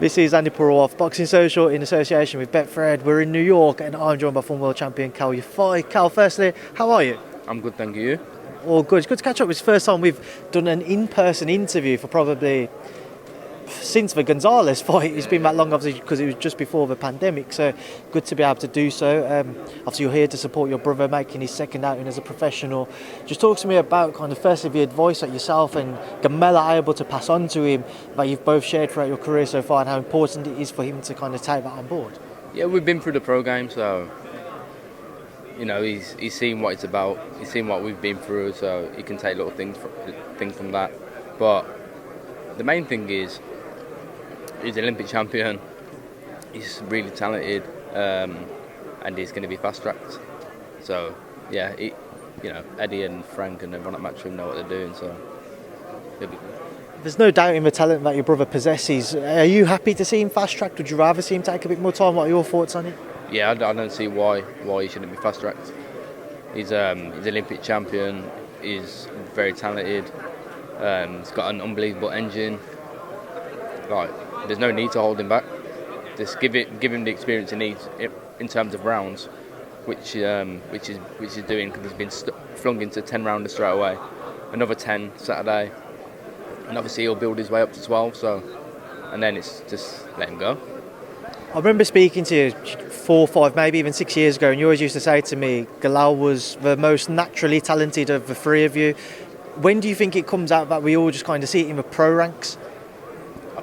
This is Andi Purewal of Boxing Social in association with Betfred. We're in New York and I'm joined by former world champion Kal Yafai. Kal, firstly, how are you? I'm good, thank you. All good. It's good to catch up. It's the first time we've done an in-person interview for probably since the Gonzalez fight. It's been that long, obviously, because it was just before the pandemic. So good to be able to do so. Obviously, you're here to support your brother making his second outing as a professional. Just talk to me about kind of firstly the advice that yourself and Galal are able to pass on to him that you've both shared throughout your career so far, and how important it is for him to kind of take that on board. Yeah, we've been through the pro game, so you know he's seen what it's about. He's seen what we've been through, so he can take little things from that. But the main thing is, he's an Olympic champion. He's really talented, and he's going to be fast tracked. So yeah, Eddie and Frank and everyone at Matchroom know what they're doing. So it'll be good. There's no doubt in the talent that your brother possesses. Are you happy to see him fast tracked? Would you rather see him take a bit more time? What are your thoughts on it? Yeah, I don't see why he shouldn't be fast tracked. He's Olympic champion. He's very talented. He's got an unbelievable engine. Like, there's no need to hold him back. Just give him the experience he needs in terms of rounds, which is doing, because he's been flung into 10 rounders straight away. Another 10 Saturday, and obviously he'll build his way up to 12. So, and then it's just let him go. I remember speaking to you 4, 5, maybe even 6 years ago, and you always used to say to me, Galal was the most naturally talented of the three of you. When do you think it comes out that we all just kind of see it in the pro ranks? I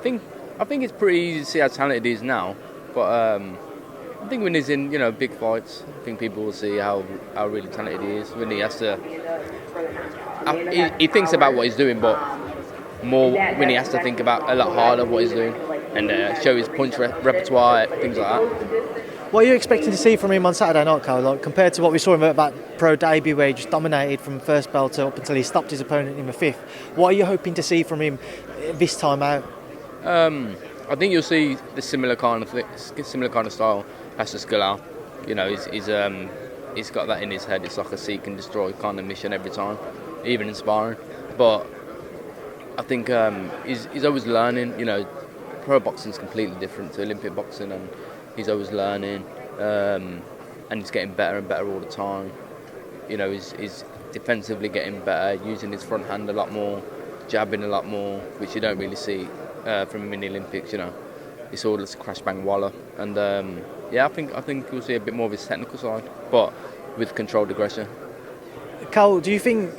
think it's pretty easy to see how talented he is now, but I think when he's in big fights, I think people will see how really talented he is. When he has to, he thinks about what he's doing, but more when he has to think about a lot harder what he's doing and show his punch repertoire, things like that. What are you expecting to see from him on Saturday night, Kal? Like, compared to what we saw him at that pro debut where he just dominated from first belt up until he stopped his opponent in the fifth. What are you hoping to see from him this time out? I think you'll see the similar kind of style as to Galal. He's got that in his head. It's like a seek and destroy kind of mission every time, even in sparring. But I think he's always learning. Pro boxing is completely different to Olympic boxing, and he's always learning, and he's getting better and better all the time. He's defensively getting better, using his front hand a lot more, jabbing a lot more, which you don't really see from him in the Olympics. It's all just crash bang wallop, and I think you'll see a bit more of his technical side, but with controlled aggression. Kal, do you think,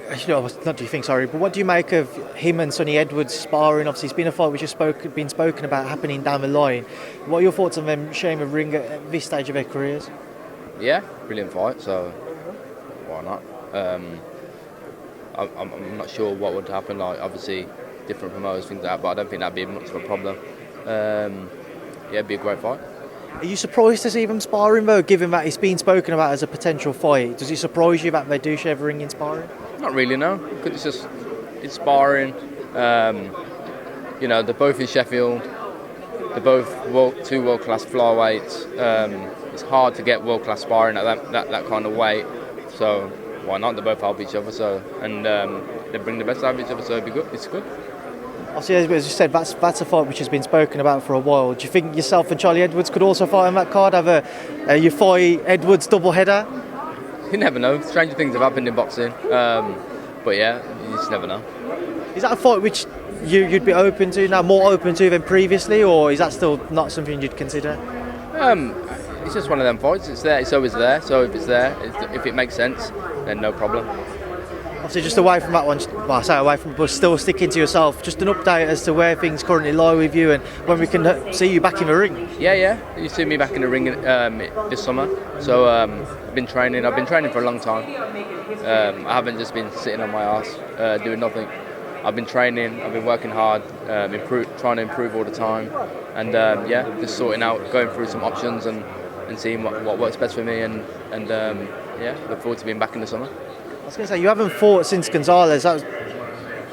not do you think, sorry, but what do you make of him and Sonny Edwards sparring? Obviously, it's been a fight which has been spoken about happening down the line. What are your thoughts on them sharing a ring at this stage of their careers? Yeah, brilliant fight, so why not? I'm not sure what would happen, like obviously different promoters, things like that, but I don't think that'd be much of a problem. It'd be a great fight. Are you surprised to see them sparring though, given that it's been spoken about as a potential fight? Does it surprise you that they do share a ring in sparring? Not really, no, because it's sparring. They're both in Sheffield. They're both two world-class flyweights. It's hard to get world-class sparring at that kind of weight, so why not? They both help each other, and they bring the best out of each other, so it'd be good. It's good. Obviously, as you said, that's a fight which has been spoken about for a while. Do you think yourself and Charlie Edwards could also fight on that card, have a Yafai-Edwards double header? You never know. Stranger things have happened in boxing, but yeah, you just never know. Is that a fight which you'd be open to now, more open to than previously, or is that still not something you'd consider? It's just one of them fights. It's there. It's always there. So if it's there, if it makes sense, then no problem. Obviously, just away from that one, I say away from, but still sticking to yourself, just an update as to where things currently lie with you and when we can see you back in the ring. Yeah. You see me back in the ring this summer. So I've been training for a long time. I haven't just been sitting on my arse doing nothing. I've been training, I've been working hard, trying to improve all the time, and just sorting out, going through some options and seeing what works best for me, and look forward to being back in the summer. I was going to say, you haven't fought since Gonzalez. That was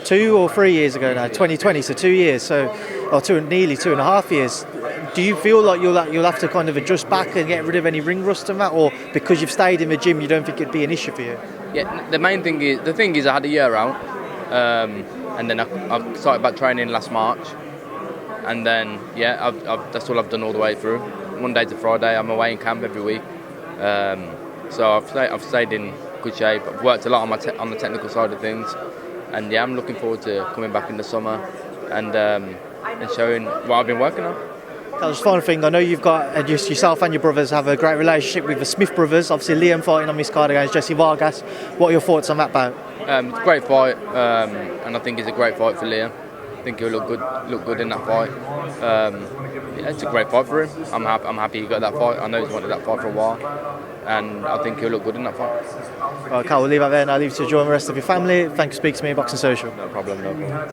2 or 3 years ago now, 2020, so 2 years, nearly 2.5 years. Do you feel like you'll have to kind of adjust back and get rid of any ring rust and that, or because you've stayed in the gym, you don't think it'd be an issue for you? Yeah, the thing is I had a year out, and then I started back training last March, and then that's all I've done all the way through. Monday to Friday, I'm away in camp every week. So I've stayed in good shape. I've worked a lot on the technical side of things, and I'm looking forward to coming back in the summer and showing what I've been working on. Just final thing, I know you've got yourself and your brothers have a great relationship with the Smith brothers. Obviously, Liam fighting on this card against Jesse Vargas. What are your thoughts on that bout? It's a great fight, and I think it's a great fight for Liam. I think he'll look good in that fight. It's a great fight for him. I'm happy he got that fight. I know he's wanted that fight for a while, and I think he'll look good in that fight. Well, Kal, we'll leave that there and I'll leave you to join the rest of your family. Thanks for speaking to me in Boxing Social. No problem.